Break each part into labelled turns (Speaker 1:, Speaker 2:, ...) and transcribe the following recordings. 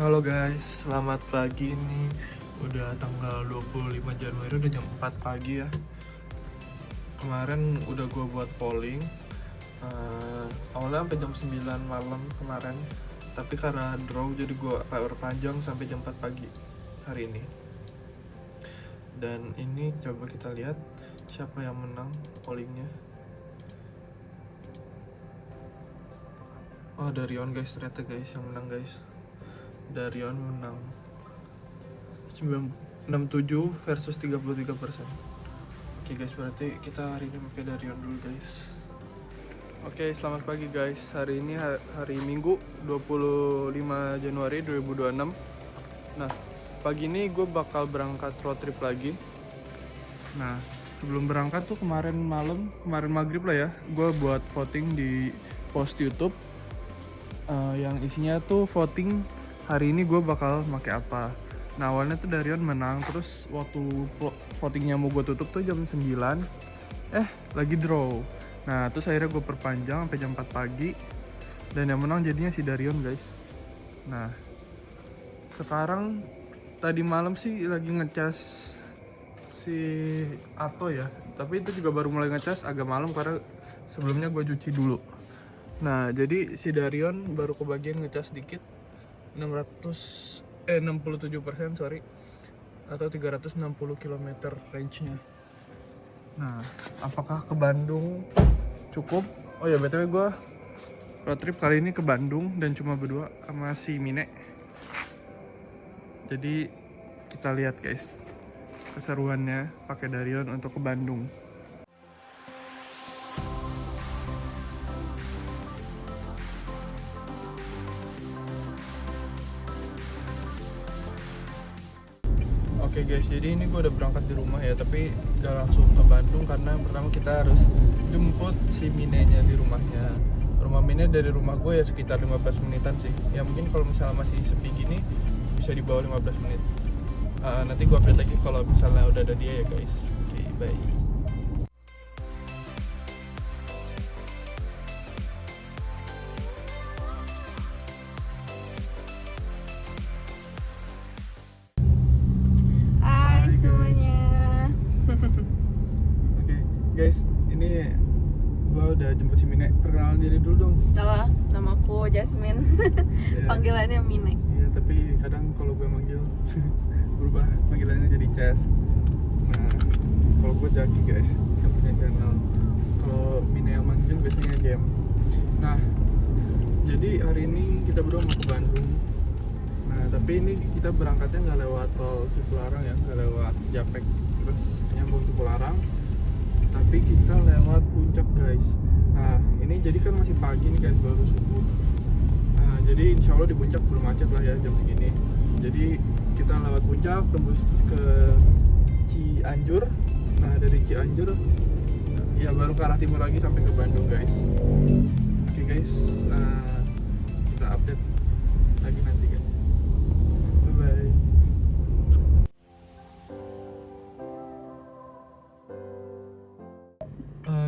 Speaker 1: Halo guys, selamat pagi nih. Udah tanggal 25 Januari, udah jam 4 pagi ya. Kemarin udah gue buat polling. Awalnya sampai jam 9 malam kemarin. Tapi karena draw jadi gue perpanjang sampai jam 4 pagi hari ini. Dan ini coba kita lihat siapa yang menang pollingnya. Oh, Darion guys, ternyata guys yang menang guys. Darion menang 67 versus 33%. Oke guys, berarti kita hari ini pakai Darion dulu guys. Oke, selamat pagi guys. Hari ini hari Minggu 25 Januari 2026. Nah, pagi ini gue bakal berangkat road trip lagi. Nah, sebelum berangkat tuh kemarin maghrib lah ya, gue buat voting di post YouTube yang isinya tuh voting hari ini gue bakal pakai apa. Nah, awalnya tuh Darion menang, terus waktu votingnya mau gue tutup tuh jam 9 lagi draw. Nah, terus akhirnya gue perpanjang sampai jam 4 pagi, dan yang menang jadinya si Darion guys. Nah, sekarang tadi malam sih lagi ngecas si Ato ya, tapi itu juga baru mulai ngecas agak malam karena sebelumnya gue cuci dulu. Nah, jadi si Darion baru kebagian ngecas dikit, 67% sorry, atau 360 km range-nya. Nah, apakah ke Bandung cukup? Oh ya, btw gue road trip kali ini ke Bandung dan cuma berdua sama si Mine. Jadi kita lihat guys keseruannya pakai Darion untuk ke Bandung. Oke guys, jadi ini gue udah berangkat di rumah ya, tapi gak langsung ke Bandung karena pertama kita harus jemput si Minenya di rumahnya. Rumah Mine dari rumah gue ya sekitar 15 menitan sih. Ya mungkin kalau misalnya masih sepi gini bisa di bawah 15 menit. Nanti gue update lagi kalau misalnya udah ada dia ya guys. Oke, bye.
Speaker 2: Hai
Speaker 1: Hai,
Speaker 2: semuanya.
Speaker 1: Oke guys, ini gue udah jemput si Mine. Perkenalan diri dulu dong.
Speaker 2: Halo, namaku Jasmine.
Speaker 1: Ya.
Speaker 2: Panggilannya Mine.
Speaker 1: Iya, tapi kadang kalau gue manggil berubah panggilannya jadi Ces. Nah, kalau gue Jaki guys, yang punya channel. Kalau Mine yang manggil biasanya Game. Nah, jadi hari ini kita berdua mau ke Bandung. Nah, tapi ini kita berangkatnya nggak lewat tol Cipularang ya, nggak lewat Japek terus nyambung Cipularang, tapi kita lewat Puncak guys. Nah, ini jadi kan masih pagi nih guys, baru subuh. Nah, jadi insya Allah di Puncak belum macet lah ya jam segini. Jadi kita lewat Puncak, tembus ke Cianjur. Nah, dari Cianjur ya baru ke arah timur lagi sampai ke Bandung guys. Oke guys, kita update lagi nanti guys. Bye bye.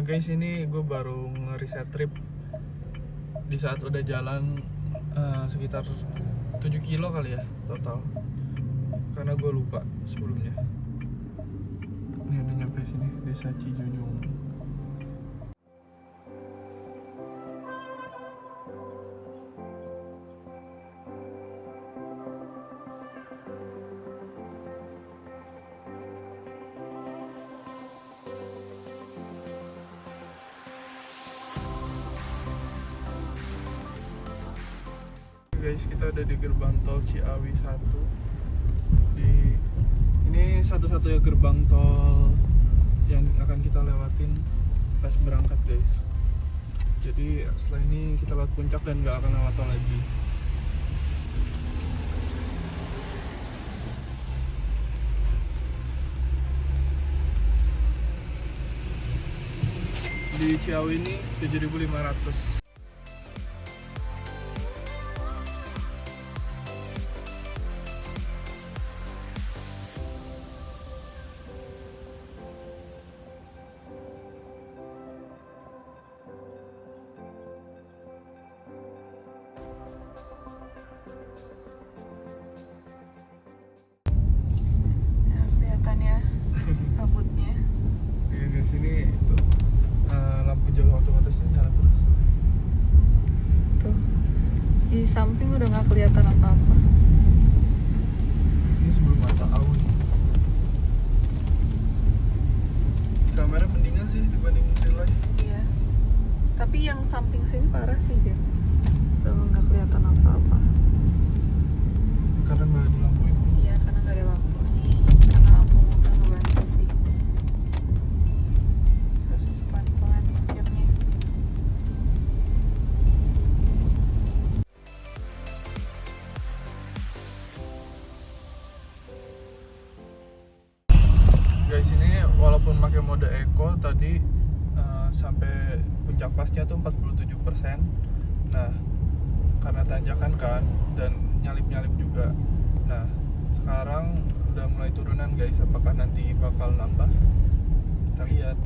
Speaker 1: Guys, ini gue baru nge-reset trip di saat udah jalan sekitar 7 kilo kali ya total, karena gue lupa sebelumnya. Ini udah nyampe sini, desa Cijujung. Guys, kita ada di gerbang tol Ciawi 1. Ini satu-satunya gerbang tol yang akan kita lewatin pas berangkat guys. Jadi setelah ini kita lewat Puncak dan nggak akan lewat tol lagi. Di Ciawi ini 7.500. ini tuh lampu jauh otomatisnya nyala terus.
Speaker 2: Tuh. Di samping udah nggak kelihatan apa-apa.
Speaker 1: Ini sebelum mata awal. Kamera mendingan sih dibanding real life.
Speaker 2: Iya. Tapi yang samping sini parah sih, Jen. Udah nggak kelihatan apa-apa.
Speaker 1: Karena nggak ada lampu itu.
Speaker 2: Iya, karena nggak ada lampu nih. Karena lampu mobil ngebantu sih. Terus pelan-pelan nyetirnya.
Speaker 1: Guys, ini walaupun pakai mode eco tadi sampai puncak pasnya tuh 47%. Nah, karena tanjakan kan dan nyalip-nyalip juga. Nah, sekarang udah mulai turunan guys. Apakah nanti bakal nambah? Kita lihat.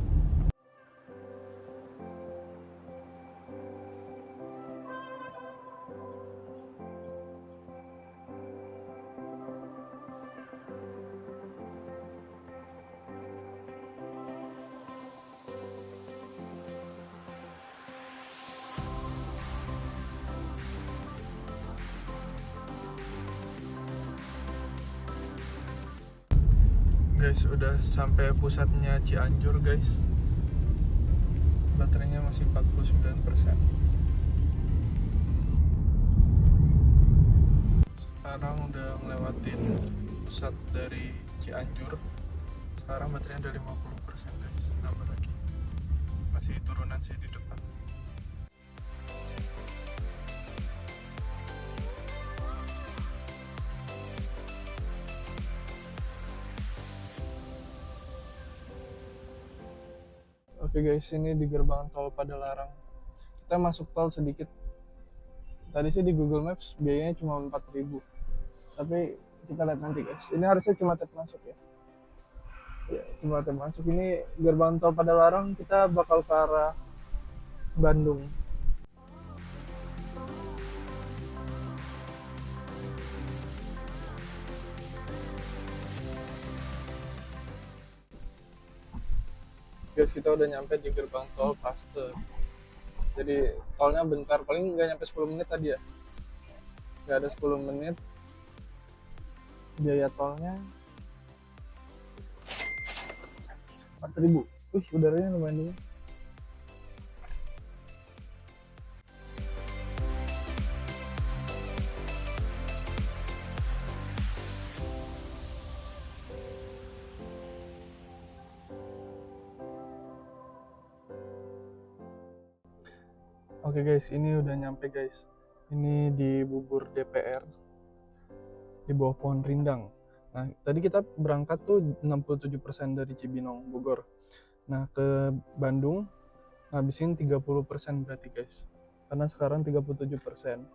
Speaker 1: Guys, udah sampai pusatnya Cianjur guys. Baterainya masih 49%. Sekarang udah ngelewatin pusat dari Cianjur. Sekarang baterainya udah 50% guys. Nambah lagi. Masih turunan sih di depan. Oke guys, ini di gerbang tol Padalarang. Kita masuk tol sedikit. Tadi sih di Google Maps biayanya cuma 4.000. Tapi kita lihat nanti guys. Ini harusnya cuma tap masuk ya. Ya, cuma tap masuk. Ini gerbang tol Padalarang, kita bakal ke arah Bandung. Guys, kita udah nyampe di gerbang tol Paster. Jadi tolnya bentar, paling nggak nyampe 10 menit tadi ya. Nggak ada 10 menit. Biaya tolnya 4.000. Wih, udaranya lumayan dingin. Oke guys, ini udah nyampe guys. Ini di Bubur DPR, di bawah pohon rindang. Nah, tadi kita berangkat tuh 67% dari Cibinong, Bogor. Nah, ke Bandung ngabisin 30% berarti guys. Karena sekarang 37%.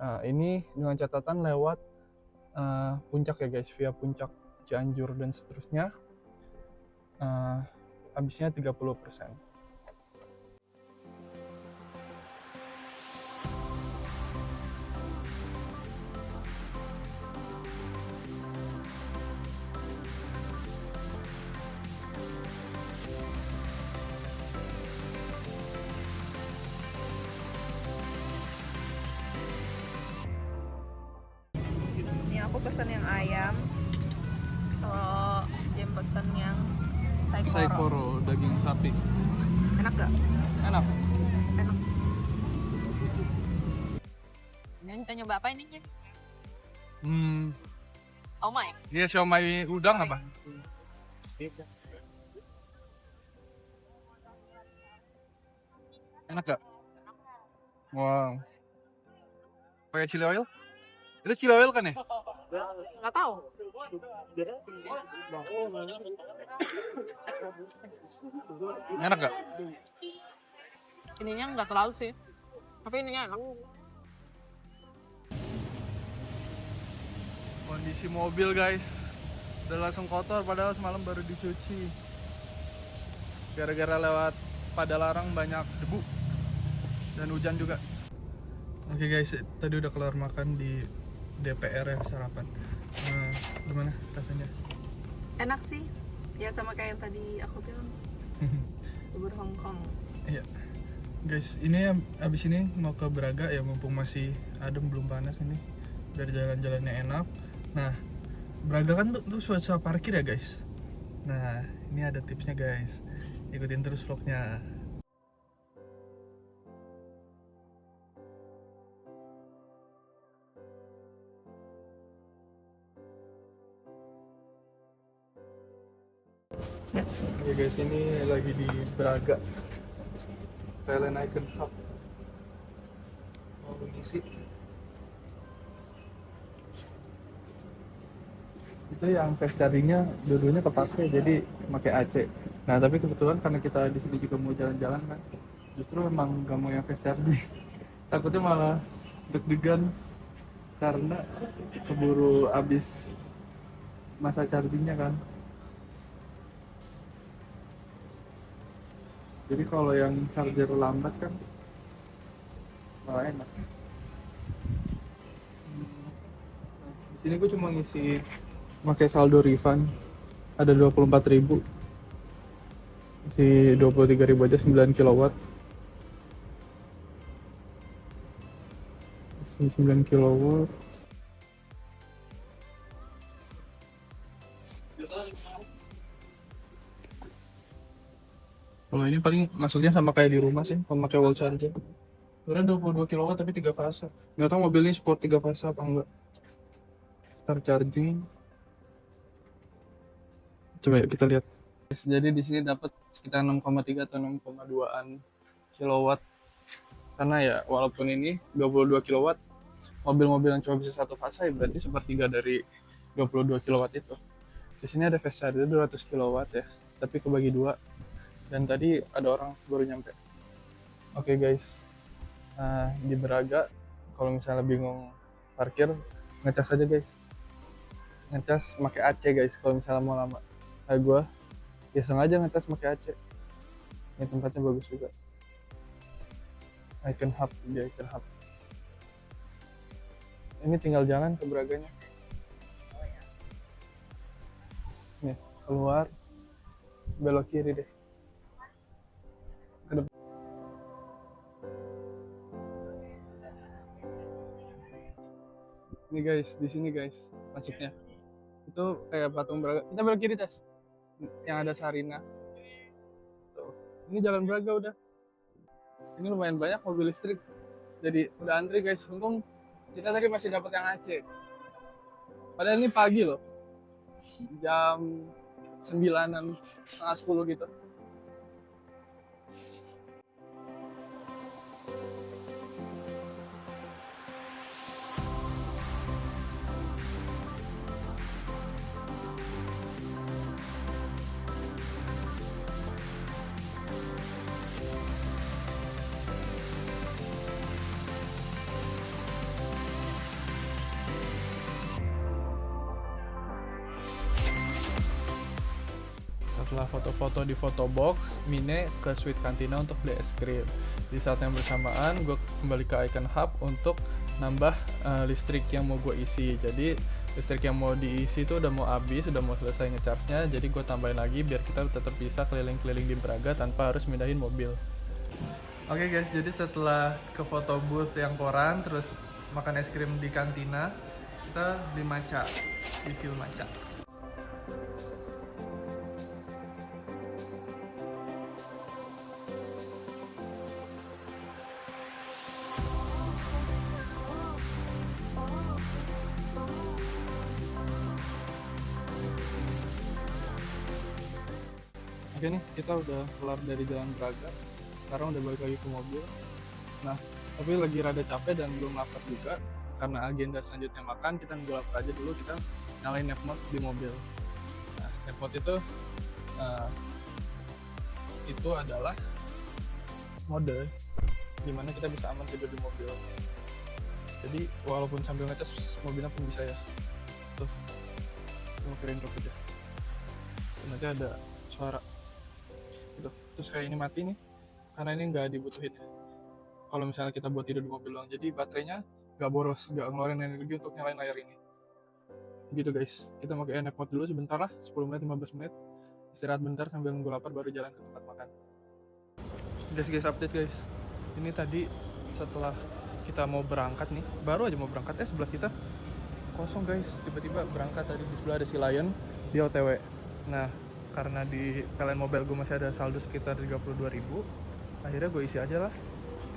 Speaker 1: Nah, ini dengan catatan lewat puncak ya guys, via puncak Cianjur dan seterusnya. Habisnya 30%.
Speaker 2: Ini aku pesen yang ayam. Kalau Jem pesen yang saikoro.
Speaker 1: Saikoro, daging sapi.
Speaker 2: Enak gak?
Speaker 1: Enak.
Speaker 2: Enak. Ini kita nyoba apa ini? Siomay.
Speaker 1: Iya, siomay udang apa? Enak gak? Wow. Pakai chili oil? Itu chili oil kan ya?
Speaker 2: Nggak tahu.
Speaker 1: Enak gak?
Speaker 2: Ininya nggak terlalu sih. Tapi ininya enak.
Speaker 1: Kondisi mobil guys, udah langsung kotor padahal semalam baru dicuci. Gara-gara lewat Padalarang banyak debu dan hujan juga. Oke guys, tadi udah kelar makan di DPR ya, sarapan. Gimana rasanya?
Speaker 2: Enak sih. Ya sama kayak yang tadi aku bilang. Bubur Hongkong.
Speaker 1: Iya. Guys, ini abis ini mau ke Braga ya, mumpung masih adem belum panas ini. Dari jalan-jalannya enak. Nah, Braga kan tuh susah parkir ya guys. Nah, ini ada tipsnya guys. Ikutin terus vlognya. Oke guys, ini lagi di Braga, Thailand Icon Hub. Mau mengisi. Itu yang fast chargingnya dua-duanya kepake, jadi pakai AC. Nah tapi kebetulan karena kita di sini juga mau jalan-jalan kan, justru emang gak mau yang fast charging. Takutnya malah deg-degan karena keburu habis masa chargingnya kan. Jadi kalau yang charger lambat kan malah enak. Di sini gue cuma ngisi pakai saldo refund, ada 24.000, isi 23.000 aja, 9 kilowatt, isi 9 kilowatt. Kalau ini paling masuknya sama kayak di rumah sih, memakai wall charger. Sebenarnya 22 kilowatt tapi 3 fase. Nggak tahu mobil ini support 3 fase apa enggak. Start charging. Coba yuk kita lihat. Jadi di sini dapat sekitar 6,3 atau 6,2an kilowatt. Karena ya walaupun ini 22 kilowatt, mobil-mobil yang cuma bisa satu fase ya berarti sepertiga dari 22 kilowatt itu. Di sini ada fast charger 200 kilowatt ya, tapi kebagi dua. Dan tadi ada orang baru nyampe. Oke guys, di Braga kalau misalnya bingung parkir, ngecas aja guys. Ngecas pakai AC guys kalau misalnya mau lama. Kayak gue ya sengaja ngecas pakai AC. Ini tempatnya bagus juga. Icon Hub, di Icon Hub. Ini tinggal jalan ke Braganya. Nih, keluar, belok kiri deh. Ke depan. Ini guys, di sini guys, masuknya. Itu kayak patung Braga. Kita belok kiri, Tes. Yang ada Sarina. Tuh. Ini jalan Braga udah. Ini lumayan banyak mobil listrik. Jadi udah antri guys. Untung kita tadi masih dapat yang AC. Padahal ini pagi loh. Jam 9-an, setengah 10 gitu. Setelah foto-foto di Photobox, Mine ke Sweet Cantina untuk beli es krim. Di saat yang bersamaan, gue kembali ke Icon Hub untuk nambah listrik yang mau gue isi. Jadi listrik yang mau diisi itu udah mau habis, udah mau selesai ngecharge-nya. Jadi gue tambahin lagi biar kita tetap bisa keliling-keliling di Braga tanpa harus mindahin mobil. Oke guys, jadi setelah ke foto booth yang koran, terus makan es krim di kantina, kita beli matcha, review matcha. Oke nih, kita udah kelar dari Jalan Braga. Sekarang udah balik lagi ke mobil. Nah, tapi lagi rada capek dan belum lapar juga. Karena agenda selanjutnya makan, kita nunggu lapar aja dulu, kita nyalain nap mode di mobil. Nah, nap mode itu adalah mode dimana kita bisa aman tidur di mobil. Jadi, walaupun sambil ngecas, mobilnya pun bisa ya. Tuh, mau kirain drop aja. Dan nanti ada suara gitu. Terus kayak ini mati nih karena ini nggak dibutuhin ya. Kalau misalnya kita buat tidur di mobil doang, jadi baterainya nggak boros, nggak ngeluarin energi untuk nyalain layar ini gitu guys. Kita pakai nap mode dulu sebentar lah, 10 menit 15 menit, istirahat bentar sambil nunggu lapar baru jalan ke tempat makan. Guys, update guys. Ini tadi setelah kita mau berangkat nih, baru aja mau berangkat, sebelah kita kosong guys. Tiba-tiba berangkat tadi, di sebelah ada si Lion, dia OTW. Nah, karena di PLN Mobile gue masih ada saldo sekitar 32.000, akhirnya gue isi aja lah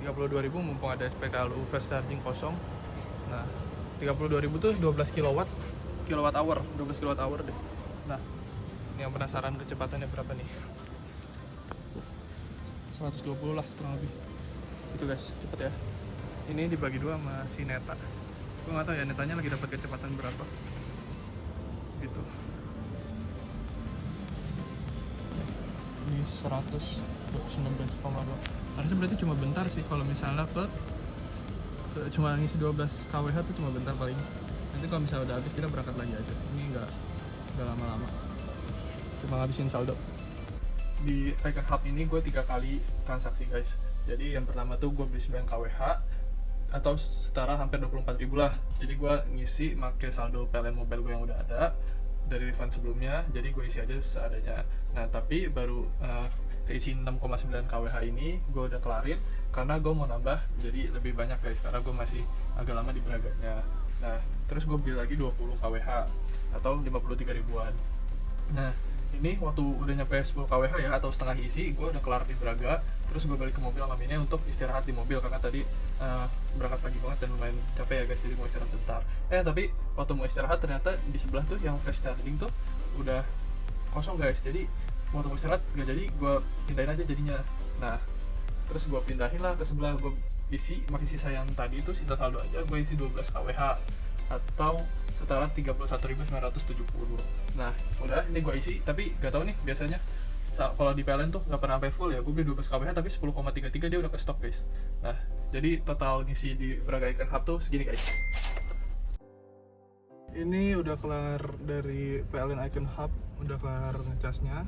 Speaker 1: 32.000 mumpung ada SPKLU fast charging kosong. Nah, 32.000 tuh 12 kilowatt hour deh. Nah, yang penasaran kecepatannya berapa nih? 120 lah kurang lebih. Itu guys, cepet ya. Ini dibagi dua sama si Neta. Gue nggak tahu ya Netanya lagi dapat kecepatan berapa. Gitu. Ini 119,2. Harusnya berarti cuma bentar sih kalau misalnya cuma ngisi 12 kWh tuh cuma bentar paling. Nanti kalau misalnya udah habis kita berangkat lagi aja. Ini nggak lama-lama. Cuma ngabisin saldo. Di Icon Hub ini gue 3 kali transaksi guys. Jadi yang pertama tuh gue beli 9 kWh atau setara hampir 24.000 lah. Jadi gue ngisi pakai saldo PLN Mobile gue yang udah ada dari refund sebelumnya. Jadi gue isi aja seadanya. Nah tapi baru keisi 6,9 kWh ini gue udah kelarin karena gue mau nambah jadi lebih banyak guys, karena gue masih agak lama di Braganya. Nah terus gue beli lagi 20 kWh atau 53 ribuan. Nah ini waktu udah nyampe 10 kWh ya atau setengah isi, gue udah kelar di Braga. Terus gue balik ke mobil sama Mine untuk istirahat di mobil karena tadi berangkat pagi banget dan lumayan capek ya guys, jadi mau istirahat bentar. Tapi waktu mau istirahat ternyata di sebelah tuh yang fast charging tuh udah kosong guys. Jadi waktu mau istirahat gak jadi, gue pindahin aja jadinya. Nah terus gue pindahin lah ke sebelah, gue isi makin sisa yang tadi itu sisa saldo aja, gue isi 12 kWh atau setara 31.970. Nah udah ini gue isi, tapi gak tahu nih biasanya kalau di PLN tuh gak pernah sampai full ya. Gue beli 12 kWh tapi 10,33 dia udah ke stop guys. Nah jadi total ngisi di Braga Icon Hub tuh segini guys. Ini udah kelar dari PLN Icon Hub, udah kelar ngecasnya.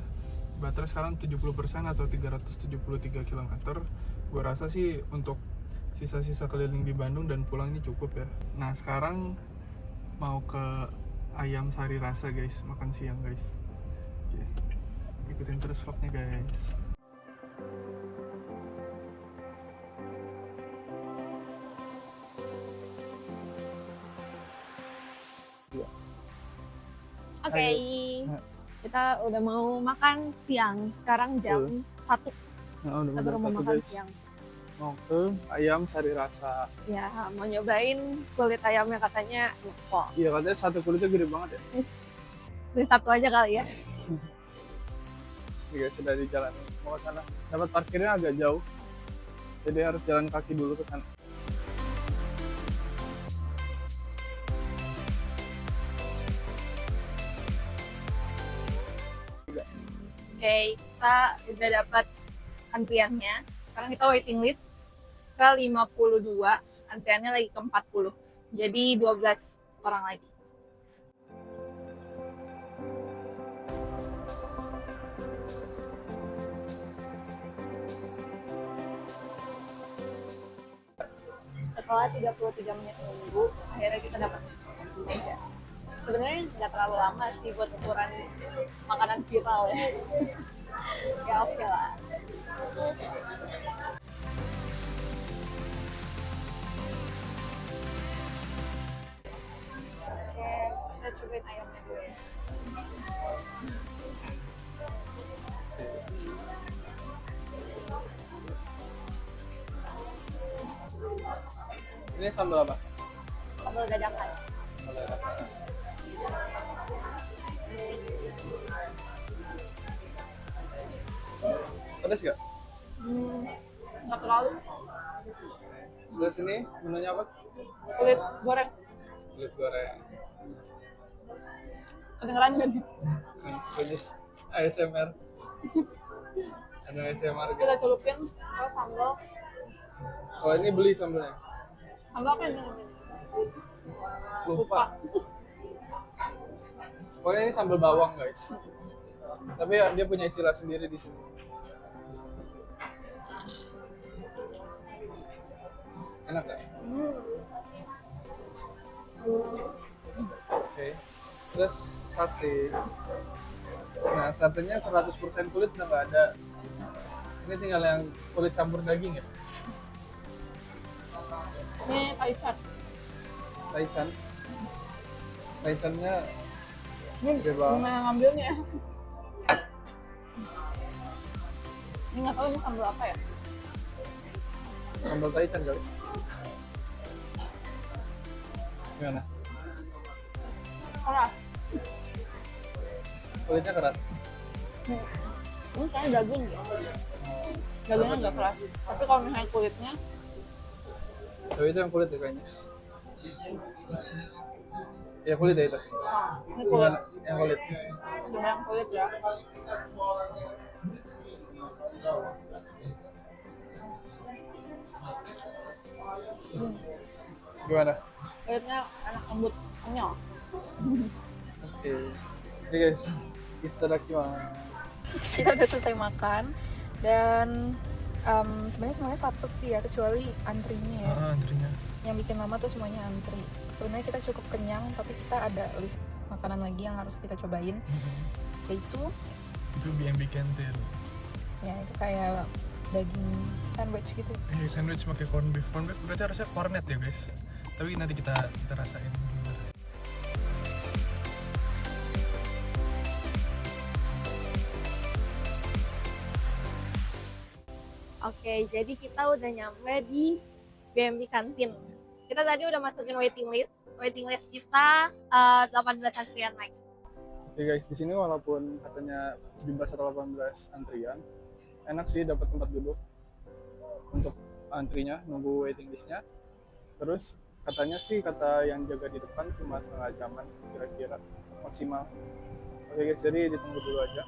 Speaker 1: Baterai sekarang 70% atau 373 km. Gue rasa sih untuk sisa-sisa keliling di Bandung dan pulang ini cukup ya. Nah sekarang mau ke ayam sari rasa guys, makan siang guys. Oke, ikutin terus vlognya guys.
Speaker 2: Oke, kita udah mau makan siang. Sekarang jam 1.
Speaker 1: Nah,
Speaker 2: Kita baru mau makan siang.
Speaker 1: Mau ke ayam sari rasa.
Speaker 2: Ya, mau nyobain kulit ayamnya, katanya empuk.
Speaker 1: Iya katanya satu kulitnya gede banget ya.
Speaker 2: Beli satu aja kali ya.
Speaker 1: Ini guys sudah di jalan mau ke sana. Dapat parkirnya agak jauh, jadi harus jalan kaki dulu ke sana.
Speaker 2: Oke, kita udah dapat antriannya. Sekarang kita waiting list ke 52, antriannya lagi ke 40. Jadi 12 orang lagi. Setelah 33 menit nunggu, akhirnya kita dapat meja. Sebenarnya nggak terlalu lama sih buat ukuran makanan viral ya. Ya oke lah. Oke, kita cobain ayamnya dulu ya.
Speaker 1: Ini sambal apa?
Speaker 2: Sambal dadakan.
Speaker 1: Pedas gak?
Speaker 2: Nggak terlalu.
Speaker 1: Terus ini menunya apa?
Speaker 2: Kulit goreng.
Speaker 1: Kulit goreng.
Speaker 2: Kedengeran nggak nih?
Speaker 1: ASMR. Ada ASMR gitu.
Speaker 2: Kita celupin ke sambal.
Speaker 1: Kalau ini beli sambalnya?
Speaker 2: Sambal apa yang ini?
Speaker 1: Lupa. Pokoknya ini sambal bawang guys. Tapi ya, dia punya istilah sendiri di sini. Enak gak? Oke. Terus sate. Nah satenya 100% kulit udah nggak ada. Ini tinggal yang kulit campur daging ya.
Speaker 2: Ini taichan.
Speaker 1: Taichan. Taichannya
Speaker 2: Ini
Speaker 1: gede banget.
Speaker 2: gimana ngambilnya? Ini nggak tahu ini sambal apa ya?
Speaker 1: Sambal Taichan kali. Gimana?
Speaker 2: Keras.
Speaker 1: Kulitnya keras.
Speaker 2: Ini kayaknya daging ya. Dagingnya nggak keras. Tapi kalau misalnya kulitnya,
Speaker 1: Tapi itu yang kulit ya kayaknya. Ya kulit ya itu.
Speaker 2: ini kulit.
Speaker 1: Gimana? Yang kulit.
Speaker 2: Cuma yang kulit ya.
Speaker 1: Gimana?
Speaker 2: Kulitnya enak lembut, kenyal.
Speaker 1: Oke. Oke guys, itadakimasu.
Speaker 2: Kita udah selesai makan dan sebenarnya semuanya sat-set sih ya, kecuali antrinya ya.
Speaker 1: Antrinya.
Speaker 2: Yang bikin lama tuh semuanya antri. Sebenarnya kita cukup kenyang, tapi kita ada list makanan lagi yang harus kita cobain, yaitu
Speaker 1: Itu BNB Kentel.
Speaker 2: ya itu kayak daging sandwich gitu.
Speaker 1: Sandwich pakai corned beef. Corned beef berarti harusnya cornet ya guys. Tapi nanti kita rasain.
Speaker 2: Oke, jadi kita udah nyampe di BMB kantin. Kita tadi udah masukin waiting list kita 18 antrian next.
Speaker 1: Oke guys, di sini walaupun katanya jumlah 118 antrian, enak sih dapat tempat duduk untuk antrinya, nunggu waiting listnya. Terus katanya sih kata yang jaga di depan cuma setengah jaman kira-kira maksimal. Oke guys, jadi ditunggu dulu aja.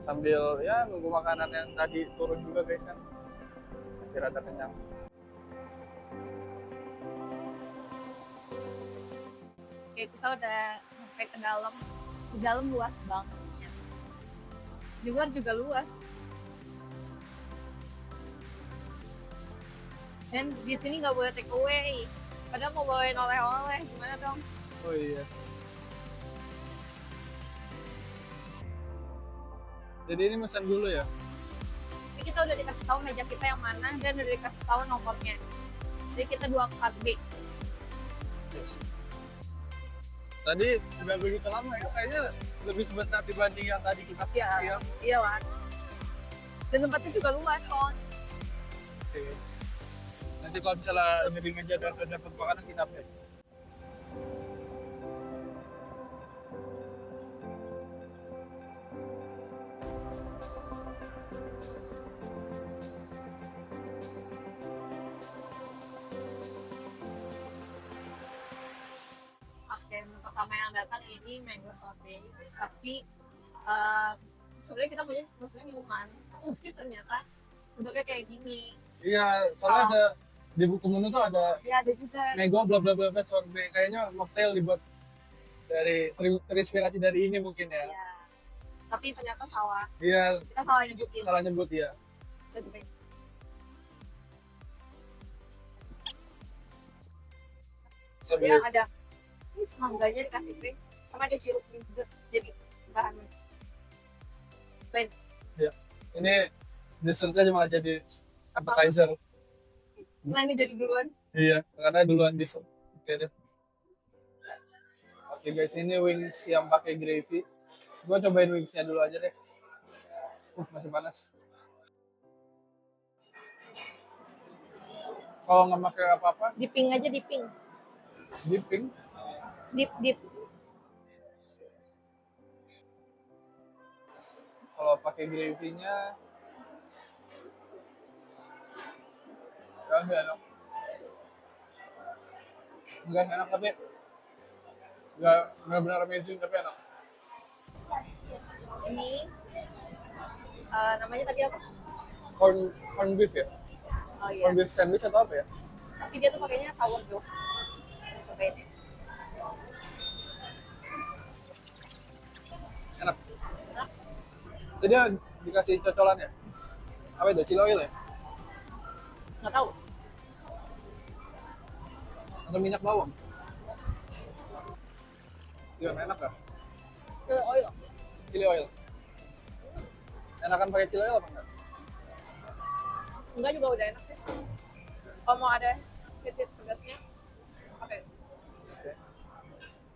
Speaker 1: Sambil ya nunggu makanan yang tadi turun juga guys kan. Masih rada kenyang.
Speaker 2: Oke, kita udah sampai ke dalam. Di dalam luas banget. Di luar juga luas. Dan di sini nggak boleh take away. Padahal mau bawain oleh-oleh, gimana dong?
Speaker 1: Oh iya. Jadi ini pesan dulu ya?
Speaker 2: Jadi kita udah dikasih tahu meja kita yang mana dan udah dikasih tahu nomornya. Jadi kita 24B.
Speaker 1: Tadi nggak begitu lama ya, kayaknya lebih sebentar dibanding yang tadi kita
Speaker 2: Iya. Iya lah. Dan tempatnya juga luas kok.
Speaker 1: Oke guys. Nanti kalau misalnya nyari meja dan dapat makanan kita update.
Speaker 2: Oke, menu pertama yang datang ini mango sorbet. Tapi sebenarnya kita punya minuman. Ternyata bentuknya kayak gini.
Speaker 1: Iya, soalnya ada di buku menu tuh ada
Speaker 2: Ya ada juga.
Speaker 1: mango bla bla bla bla sorbet. Kayaknya mocktail dibuat dari terinspirasi dari ini mungkin ya.
Speaker 2: Ya. Tapi ternyata salah.
Speaker 1: Iya,
Speaker 2: Kita salah nyebutin.
Speaker 1: salah nyebut ya.
Speaker 2: Dia yang ada ini mangganya dikasih krim sama ada jeruk juga jadi bahan plain.
Speaker 1: Ini dessertnya cuma jadi appetizer.
Speaker 2: Nah ini jadi duluan.
Speaker 1: Iya, karena duluan dessert. Oke deh. Oke guys, ini wings yang pakai gravy. Gua cobain wingsnya dulu aja deh. Masih panas. Kalau nggak pakai apa-apa,
Speaker 2: Dipping aja dipping.
Speaker 1: dipping.
Speaker 2: Dip.
Speaker 1: Kalau pakai gravy-nya, enggak enak. Enggak enak tapi enggak benar-benar amazing tapi enak.
Speaker 2: Ini namanya tadi apa?
Speaker 1: Corn beef ya?
Speaker 2: Oh iya.
Speaker 1: Corn beef sandwich atau apa ya?
Speaker 2: Tapi dia tuh pakainya sourdough. Cobain ya.
Speaker 1: Enak.
Speaker 2: Enak.
Speaker 1: Jadi dia dikasih cocolan ya? Apa itu? Chili oil ya?
Speaker 2: Nggak tahu.
Speaker 1: Atau minyak bawang? Gimana, enak gak?
Speaker 2: Oil.
Speaker 1: Chili oil. Enakan pakai chili oil apa enggak?
Speaker 2: Enggak juga udah enak sih. Kalau mau ada titik pedasnya, oke.
Speaker 1: Oke,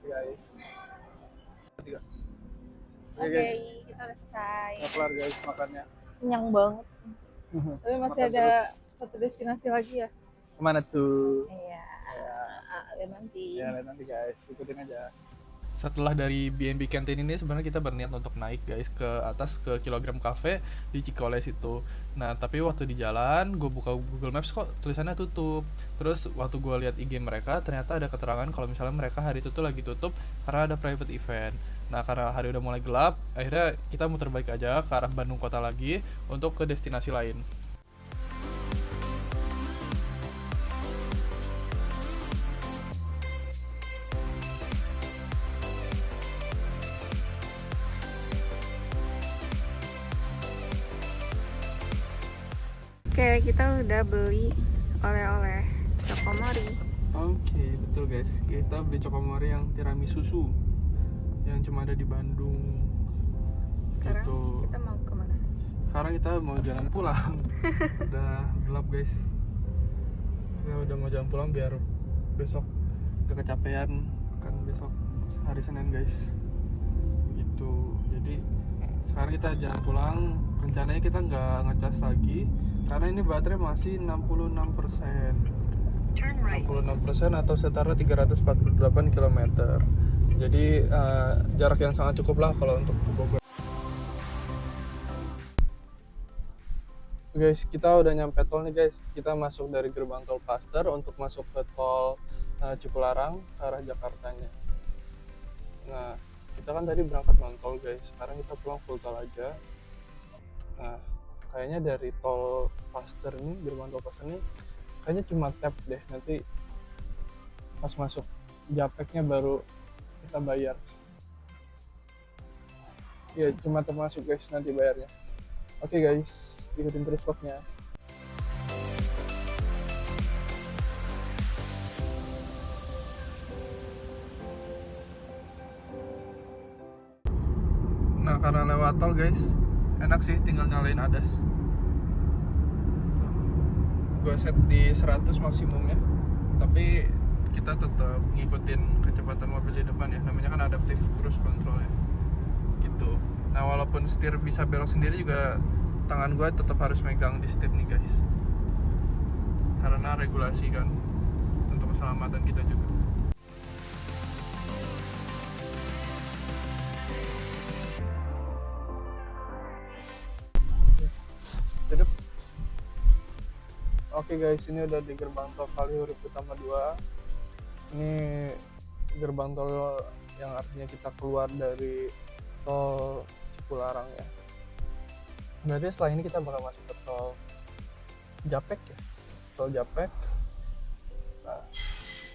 Speaker 1: guys. Tiga. Oke
Speaker 2: Oke,
Speaker 1: guys,
Speaker 2: kita udah selesai.
Speaker 1: udah kelar guys makannya.
Speaker 2: Kenyang banget. Tapi masih
Speaker 1: Makan
Speaker 2: ada
Speaker 1: terus.
Speaker 2: satu destinasi lagi ya.
Speaker 1: Kemana tuh?
Speaker 2: Iya.
Speaker 1: Ya,
Speaker 2: Lihat nanti.
Speaker 1: ya lihat nanti guys, ikutin aja.
Speaker 3: Setelah dari BNB Canteen ini sebenarnya kita berniat untuk naik guys ke atas ke Kilogram Cafe di Cikoles itu. Nah tapi waktu di jalan gue buka Google Maps kok tulisannya tutup. Terus waktu gue lihat IG mereka ternyata ada keterangan kalau misalnya mereka hari itu tuh lagi tutup karena ada private event. Nah karena hari udah mulai gelap, akhirnya kita muter balik aja ke arah Bandung kota lagi untuk ke destinasi lain.
Speaker 2: Oke, kita udah beli oleh-oleh Chokomori.
Speaker 1: Oke, betul guys. Kita beli Chokomori yang tiramisu susu yang cuma ada di Bandung.
Speaker 2: Sekarang
Speaker 1: Gitu.
Speaker 2: kita mau kemana?
Speaker 1: Sekarang kita mau jalan pulang. Udah gelap guys. Kita udah mau jalan pulang biar besok gak kecapean, kan besok hari Senin guys. Gitu. Jadi sekarang kita jalan pulang. Rencananya kita nggak ngecas lagi karena ini baterai masih 66%. 66% atau setara 348 km. Jadi jarak yang sangat cukup lah kalau untuk ke Bogor. Guys, kita udah nyampe tol nih guys. Kita masuk dari gerbang tol Paster untuk masuk ke tol Cipularang ke arah Jakartanya. Nah, kita kan tadi berangkat non tol guys. Sekarang kita pulang full tol aja. Nah, kayaknya dari tol Paster nih, gerbang tol Paster nih kayaknya cuma tap deh. Nanti pas masuk Japeknya baru kita bayar. Ya, cuma termasuk guys nanti bayarnya. Oke guys, ikutin terus vlognya. Nah, karena lewat tol guys, enak sih tinggal nyalain ADAS. Gue set di 100 maksimumnya, tapi kita tetap ngikutin kecepatan mobil di depan ya, namanya kan adaptive cruise control ya gitu. Nah walaupun setir bisa belok sendiri juga tangan gue tetap harus megang di setir nih guys, karena regulasi kan untuk keselamatan kita juga. Hidup. Oke guys, ini udah di gerbang tol Kaliurip Utama 2. Ini gerbang tol yang artinya kita keluar dari tol Cipularang ya. Berarti setelah ini kita bakal masuk ke tol Japek ya. Tol Japek. Nah,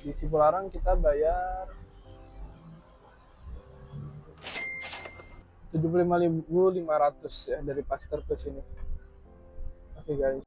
Speaker 1: di Cipularang kita bayar 75.500 ya dari Paster ke sini. Oke guys.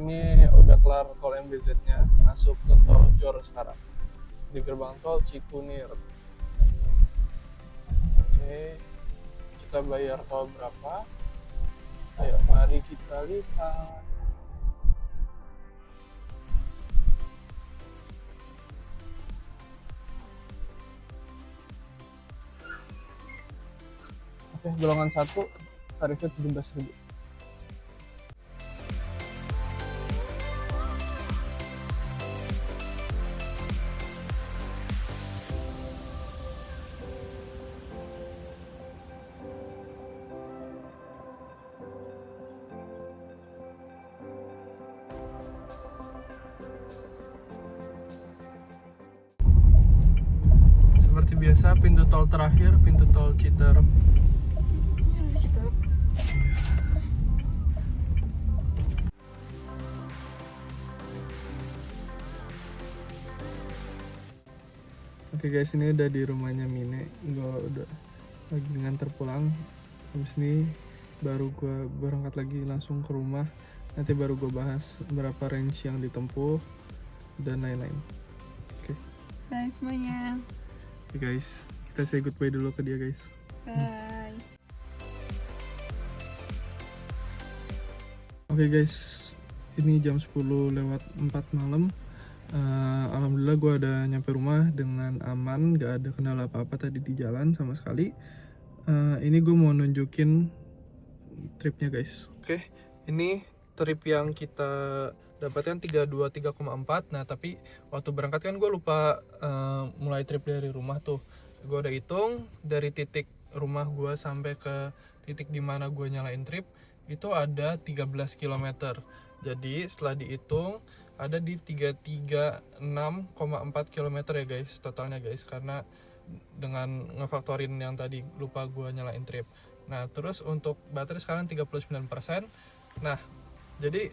Speaker 1: Ini udah kelar tol MBZ-nya, masuk ke tol Jor sekarang di gerbang tol Cikunir. Oke, kita bayar tol berapa? Ayo mari kita lihat. Oke, golongan 1 tarifnya 17.000. Seperti biasa, pintu tol terakhir, pintu tol Citerep. Oke guys, ini udah di rumahnya Mine. Gue udah lagi nganter pulang. Habis ini baru gue berangkat lagi langsung ke rumah. Nanti baru gue bahas berapa range yang ditempuh dan lain-lain. Oke.
Speaker 2: Bye semuanya.
Speaker 1: Oke guys, kita say goodbye dulu ke dia guys.
Speaker 2: Bye.
Speaker 1: Oke guys, ini jam 10 lewat 4 malam. Alhamdulillah gue ada nyampe rumah dengan aman, gak ada kendala apa-apa tadi di jalan sama sekali. Ini gue mau nunjukin tripnya guys. Oke, ini trip yang kita dapatkan 3,4. Nah tapi waktu berangkat kan gue lupa mulai trip dari rumah tuh. Gue udah hitung dari titik rumah gue sampai ke titik dimana gue nyalain trip itu ada 13 km. Jadi setelah dihitung ada di 336,4 km ya guys totalnya guys, karena dengan ngefaktorin yang tadi lupa gue nyalain trip. Nah terus untuk baterai sekarang 39%. Nah jadi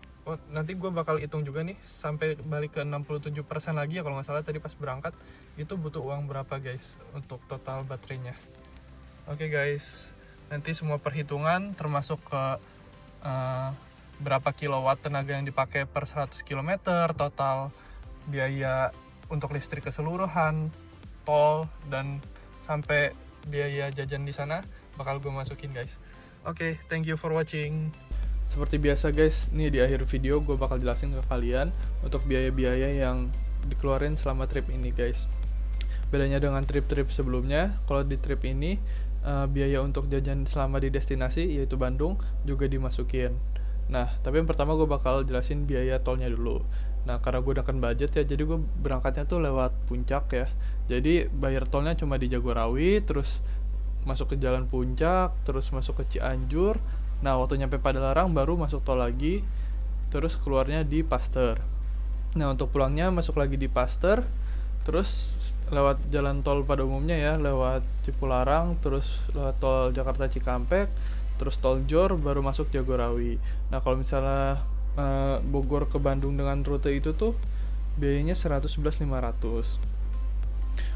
Speaker 1: nanti gue bakal hitung juga nih sampai balik ke 67% lagi ya kalau nggak salah tadi pas berangkat itu butuh uang berapa guys untuk total baterainya. Oke guys, nanti semua perhitungan termasuk ke berapa kilowatt tenaga yang dipakai per 100 km, total biaya untuk listrik keseluruhan, tol, dan sampai biaya jajan di sana bakal gue masukin guys. Oke, thank you for watching. Seperti biasa guys, nih di akhir video gue bakal jelasin ke kalian untuk biaya-biaya yang dikeluarin selama trip ini guys. Bedanya dengan trip-trip sebelumnya, kalau di trip ini biaya untuk jajan selama di destinasi yaitu Bandung juga dimasukin. Nah, tapi yang pertama gue bakal jelasin biaya tolnya dulu. Nah, karena gue udah budget ya, jadi gue berangkatnya tuh lewat Puncak ya. Jadi bayar tolnya cuma di Jagorawi, terus masuk ke Jalan Puncak, terus masuk ke Cianjur. Nah, waktu nyampe Padalarang baru masuk tol lagi, terus keluarnya di Pasteur. Nah, untuk pulangnya masuk lagi di Pasteur, terus lewat jalan tol pada umumnya ya, lewat Cipularang, terus lewat tol Jakarta Cikampek, terus tol Jor baru masuk Jagorawi. Nah kalau misalnya Bogor ke Bandung dengan rute itu tuh biayanya 111.500.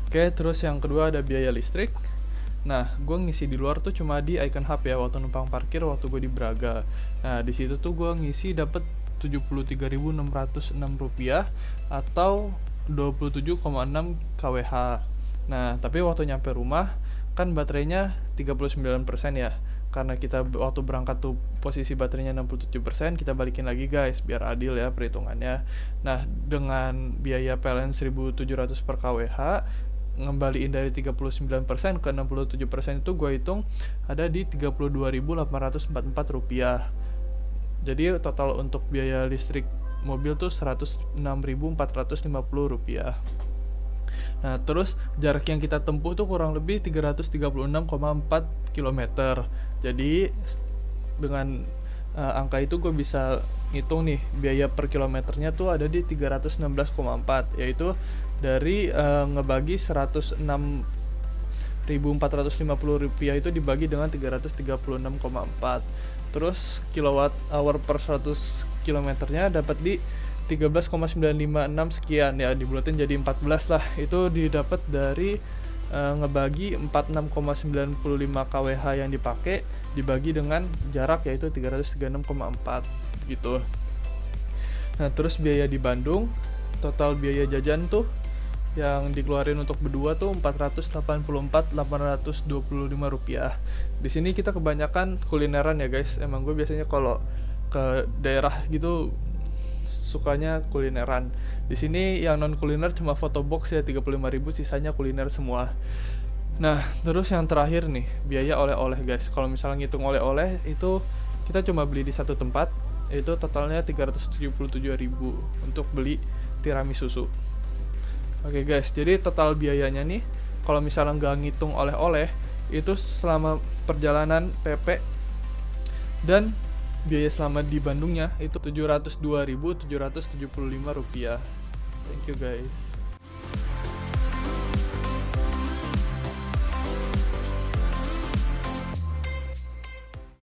Speaker 1: Oke, terus yang kedua ada biaya listrik. Nah gue ngisi di luar tuh cuma di Icon Hub ya waktu numpang parkir waktu gue di Braga. Nah di situ tuh gue ngisi dapet 73.606 rupiah atau 27,6 kWh. Nah tapi waktu nyampe rumah kan baterainya 39% ya, karena kita waktu berangkat tuh posisi baterainya 67%, kita balikin lagi guys biar adil ya perhitungannya. Nah dengan biaya PLN 1.700 per kWh ngembaliin dari 39% ke 67% itu gue hitung ada di 32.844 rupiah. Jadi total untuk biaya listrik mobil tuh 106.450 rupiah. Nah terus jarak yang kita tempuh tuh kurang lebih 336,4 km. Jadi dengan angka itu gue bisa ngitung nih biaya per kilometernya tuh ada di 316,4, yaitu dari ngebagi 106.450 rupiah itu dibagi dengan 336,4. Terus kilowatt hour per 100 kilometernya dapat di 13,956 sekian ya, dibulatin jadi 14 lah. Itu didapat dari ngebagi 46,95 kWh yang dipakai dibagi dengan jarak yaitu 336,4 gitu. Nah terus biaya di Bandung, total biaya jajan tuh yang dikeluarin untuk berdua tuh 484.825 rupiah. Di sini kita kebanyakan kulineran ya guys. Emang gue biasanya kalau ke daerah gitu sukanya kulineran. Di sini yang non kuliner cuma fotobox ya 35.000, sisanya kuliner semua. Nah, terus yang terakhir nih, biaya oleh-oleh guys. Kalau misalnya ngitung oleh-oleh itu kita cuma beli di satu tempat, itu totalnya 377.000 untuk beli tiramisu susu. Oke guys, jadi total biayanya nih kalau misalnya nggak ngitung oleh-oleh itu selama perjalanan PP dan biaya selama di Bandungnya itu 702.775 rupiah. Thank you guys.